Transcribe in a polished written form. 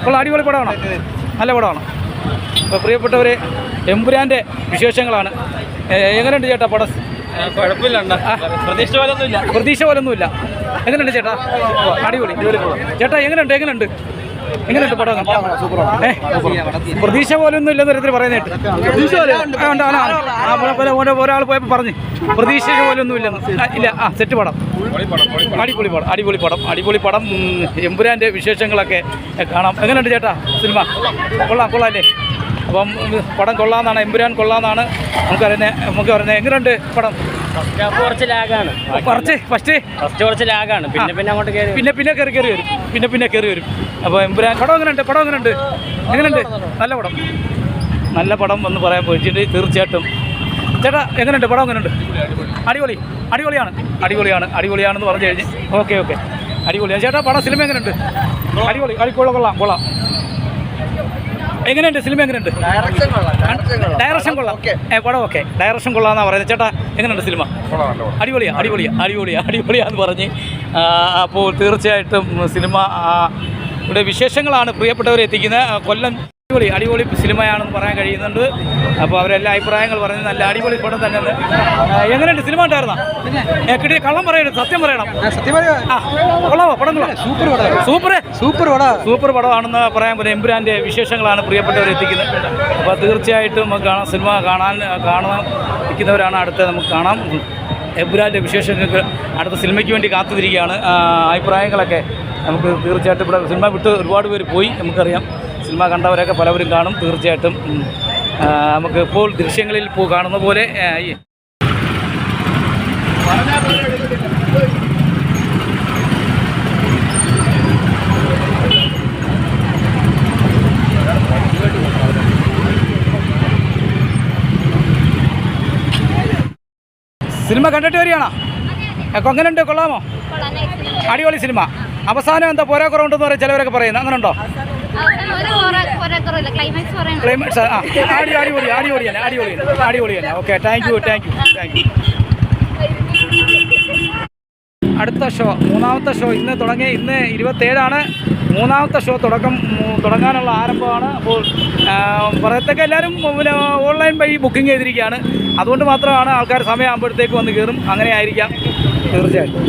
കൊള്ളാം, അടിപൊളി പടമാണ്, നല്ല പടമാണ്. അപ്പോൾ പ്രിയപ്പെട്ടവരെ, എമ്പുരാൻ്റെ വിശേഷങ്ങളാണ്. എങ്ങനെയുണ്ട് ചേട്ടാ പടം? കുഴപ്പമില്ല, പ്രതീക്ഷ പോലൊന്നുമില്ല. എങ്ങനെയുണ്ട് ചേട്ടാ? അടിപൊളി. ചേട്ടാ എങ്ങനെയുണ്ട് പടം? പ്രതീക്ഷ പോലൊന്നും ഇല്ലെന്ന് തരത്തിൽ പറയുന്നേട്ട്. ഒരാൾ പോയപ്പോൾ പറഞ്ഞു പ്രതീക്ഷ പോലൊന്നും ഇല്ലെന്ന്. ഇല്ല, സെറ്റ് പടം, അടിപൊളി പടം. എമ്പുരാൻ്റെ വിശേഷങ്ങളൊക്കെ കാണാം. എങ്ങനെയുണ്ട് ചേട്ടാ സിനിമ? കൊള്ളാമല്ലേ? അപ്പം പടം കൊള്ളാമെന്നാണ്, എമ്പുരാൻ കൊള്ളാമെന്നാണ് നമുക്ക് പറയുന്നത്. എങ്ങനെയുണ്ട് പടം? കുറച്ച് ലാഗാണ്, ഫസ്റ്റ് കുറച്ച് ലാഗാണ്, പിന്നെ അങ്ങോട്ട് പിന്നെ കയറി വരും. അപ്പോൾ എമ്പുരാൻ പടം എങ്ങനെയുണ്ട്? നല്ല പടം എന്ന് പറയാൻ പോയിട്ട് തീർച്ചയായിട്ടും. ചേട്ടാ എങ്ങനെയുണ്ട് പടം? അടിപൊളിയാണെന്ന് പറഞ്ഞു കഴിഞ്ഞ് ഓക്കെ അടിപൊളിയാണ് ചേട്ടാ പടം. സിനിമ എങ്ങനെയുണ്ട്? കൊള്ളാം. എങ്ങനെയുണ്ട് സിനിമ? ഡയറക്ഷൻ കൊള്ളാം. പടം ഓക്കെ, ഡയറക്ഷൻ കൊള്ളാമെന്നാണ് പറയുന്നത്. ചേട്ടാ എങ്ങനെയുണ്ട് സിനിമ? അടിപൊളിയാന്ന് പറഞ്ഞ്. അപ്പോൾ തീർച്ചയായിട്ടും സിനിമ ഇവിടെ വിശേഷങ്ങളാണ് പ്രിയപ്പെട്ടവരെ എത്തിക്കുന്നത്. കൊല്ലം അടിപൊളി സിനിമയാണെന്ന് പറയാൻ കഴിയുന്നുണ്ട്. അപ്പോൾ അവരെല്ലാ അഭിപ്രായങ്ങൾ പറഞ്ഞ് നല്ല അടിപൊളി പടം തന്നെ. എങ്ങനെയുണ്ട് സിനിമ? ഉണ്ടായിരുന്ന കിട്ടിയ കള്ളം പറയരുത്, സത്യം പറയണം. കൊള്ളാമോ? പടം സൂപ്പർ പടമാണെന്ന് പറയാൻ പറ്റും. എമ്പുരാൻ്റെ വിശേഷങ്ങളാണ് പ്രിയപ്പെട്ടവർ എത്തിക്കുന്നത്. അപ്പോൾ തീർച്ചയായിട്ടും നമുക്ക് കാണാം. സിനിമ കാണാൻ ഇരിക്കുന്നവരാണ് അടുത്ത് നമുക്ക് കാണാം. എമ്പുരാൻ്റെ വിശേഷങ്ങൾക്ക് അടുത്ത സിനിമയ്ക്ക് വേണ്ടി കാത്തുതിരിക്കുകയാണ്. അഭിപ്രായങ്ങളൊക്കെ നമുക്ക് തീർച്ചയായിട്ടും ഇവിടെ സിനിമ വിട്ട് ഒരുപാട് പേര് പോയി, നമുക്കറിയാം. സിനിമ കണ്ടവരൊക്കെ പലവരും കാണും. തീർച്ചയായിട്ടും നമുക്ക് ഇപ്പോൾ ദൃശ്യങ്ങളിൽ കാണുന്ന പോലെ സിനിമ കണ്ടിട്ട് വരികയാണോ? എങ്ങനെയുണ്ട്? കൊള്ളാമോ? അടിപൊളി സിനിമ. അവസാനം എന്താ പോരാക്കുറവുണ്ടെന്ന് പറയും ചിലവരൊക്കെ പറയുന്നത്. അങ്ങനെ ഉണ്ടോ? ക്ലൈമാക്സ് അടിപൊളിയല്ല. Okay, thank you. അടുത്ത ഷോ, മൂന്നാമത്തെ ഷോ ഇന്ന് തുടങ്ങി. ഇന്ന് 27 മൂന്നാമത്തെ ഷോ തുടങ്ങാനുള്ള ആരംഭമാണ്. അപ്പോൾ പറയത്തൊക്കെ എല്ലാവരും പിന്നെ ഓൺലൈൻ വഴി ബുക്കിംഗ് ചെയ്തിരിക്കുകയാണ്. അതുകൊണ്ട് മാത്രമാണ് ആൾക്കാർ സമയമാകുമ്പോഴത്തേക്ക് വന്ന് കയറും. അങ്ങനെ ആയിരിക്കാം തീർച്ചയായിട്ടും.